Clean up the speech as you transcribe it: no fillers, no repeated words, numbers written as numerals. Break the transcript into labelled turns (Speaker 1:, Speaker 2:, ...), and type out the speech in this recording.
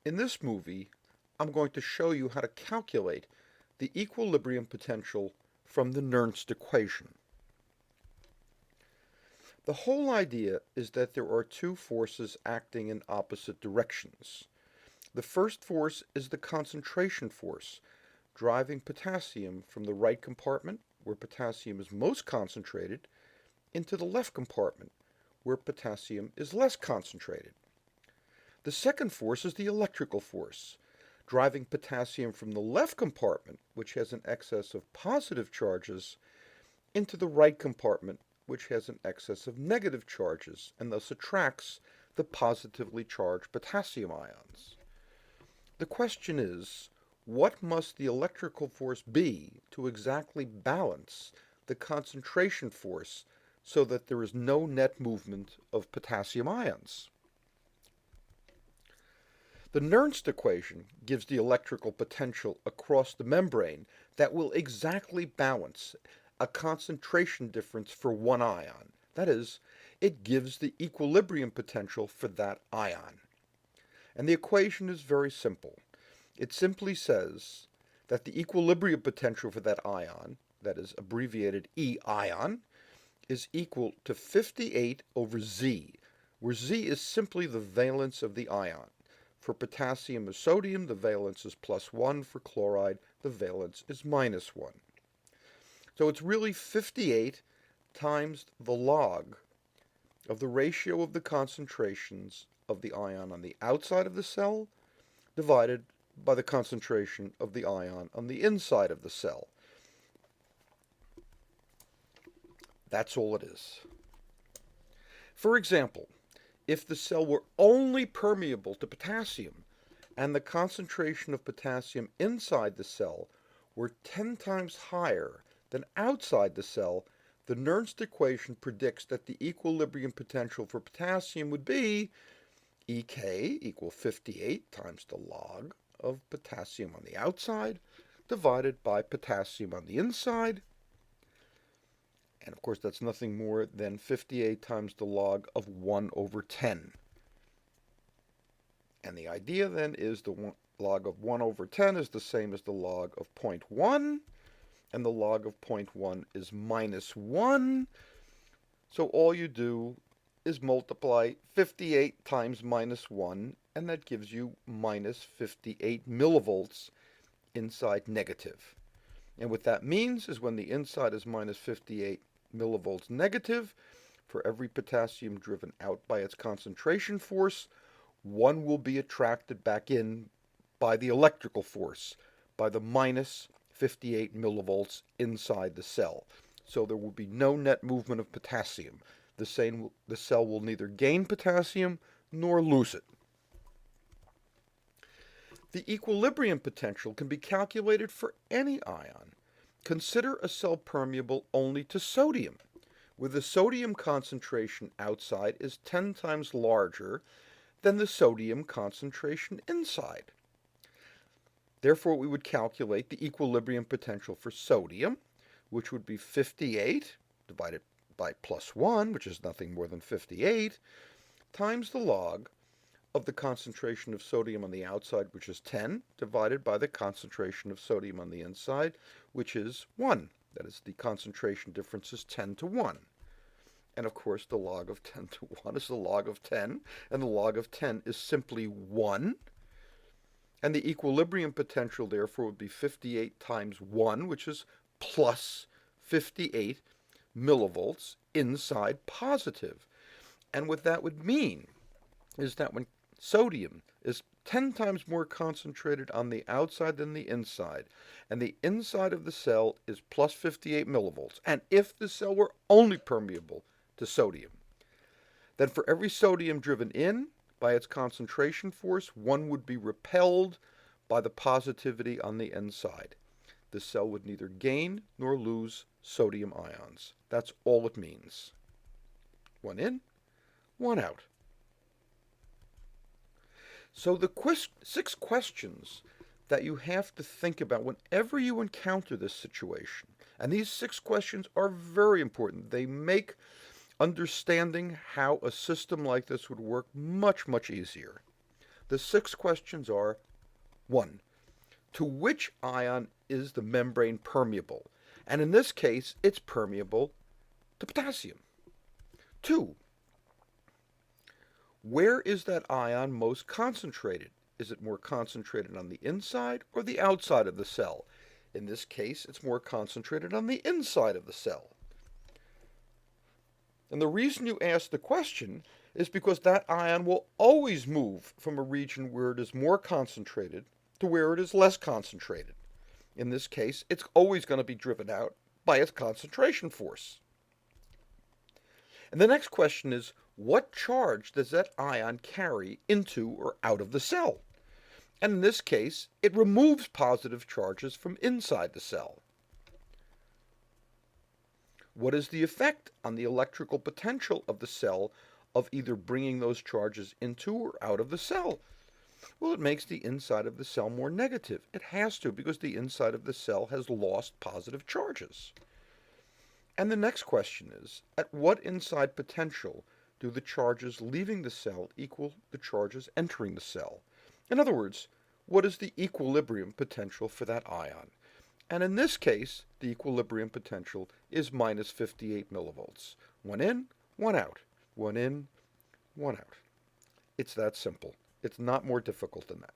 Speaker 1: In this movie, I'm going to show you how to calculate the equilibrium potential from the Nernst equation. The whole idea is that there are two forces acting in opposite directions. The first force is the concentration force, driving potassium from the right compartment, where potassium is most concentrated, into the left compartment, where potassium is less concentrated. The second force is the electrical force, driving potassium from the left compartment, which has an excess of positive charges, into the right compartment, which has an excess of negative charges, and thus attracts the positively charged potassium ions. The question is, what must the electrical force be to exactly balance the concentration force so that there is no net movement of potassium ions? The Nernst equation gives the electrical potential across the membrane that will exactly balance a concentration difference for one ion. That is, it gives the equilibrium potential for that ion. And the equation is very simple. It simply says that the equilibrium potential for that ion, that is abbreviated E ion, is equal to 58 over Z, where Z is simply the valence of the ion. For potassium or sodium, the valence is +1. For chloride, the valence is -1. So it's really 58 times the log of the ratio of the concentrations of the ion on the outside of the cell divided by the concentration of the ion on the inside of the cell. That's all it is. For example, if the cell were only permeable to potassium and the concentration of potassium inside the cell were 10 times higher than outside the cell, the Nernst equation predicts that the equilibrium potential for potassium would be EK equal 58 times the log of potassium on the outside divided by potassium on the inside. And of course, that's nothing more than 58 times the log of 1 over 10. And the idea then is the log of 1 over 10 is the same as the log of 0.1, and the log of 0.1 is -1. So all you do is multiply 58 times -1, and that gives you minus 58 millivolts inside negative. And what that means is when the inside is minus 58 millivolts negative, for every potassium driven out by its concentration force, one will be attracted back in by the electrical force, by the minus 58 millivolts inside the cell. So there will be no net movement of potassium. The cell will neither gain potassium nor lose it. The equilibrium potential can be calculated for any ion. Consider a cell permeable only to sodium, where the sodium concentration outside is 10 times larger than the sodium concentration inside. Therefore, we would calculate the equilibrium potential for sodium, which would be 58 divided by +1, which is nothing more than 58, times the log of the concentration of sodium on the outside, which is 10, divided by the concentration of sodium on the inside, which is 1. That is, the concentration difference is 10 to 1. And of course, the log of 10 to 1 is the log of 10, and the log of 10 is simply 1. And the equilibrium potential, therefore, would be 58 times 1, which is plus 58 millivolts inside positive. And what that would mean is that when sodium is 10 times more concentrated on the outside than the inside, and the inside of the cell is plus 58 millivolts, and if the cell were only permeable to sodium, then for every sodium driven in by its concentration force, one would be repelled by the positivity on the inside. The cell would neither gain nor lose sodium ions. That's all it means. One in, one out. So the 6 questions that you have to think about whenever you encounter this situation, and these 6 questions are very important. They make understanding how a system like this would work much, much easier. The 6 questions are: 1. To which ion is the membrane permeable? And in this case, it's permeable to potassium. 2. Where is that ion most concentrated? Is it more concentrated on the inside or the outside of the cell? In this case, it's more concentrated on the inside of the cell. And the reason you ask the question is because that ion will always move from a region where it is more concentrated to where it is less concentrated. In this case, it's always going to be driven out by its concentration force. And the next question is, what charge does that ion carry into or out of the cell? And in this case, it removes positive charges from inside the cell. What is the effect on the electrical potential of the cell of either bringing those charges into or out of the cell? Well, it makes the inside of the cell more negative. It has to, because the inside of the cell has lost positive charges. And the next question is, at what inside potential do the charges leaving the cell equal the charges entering the cell? In other words, what is the equilibrium potential for that ion? And in this case, the equilibrium potential is minus 58 millivolts. One in, one out. One in, one out. It's that simple. It's not more difficult than that.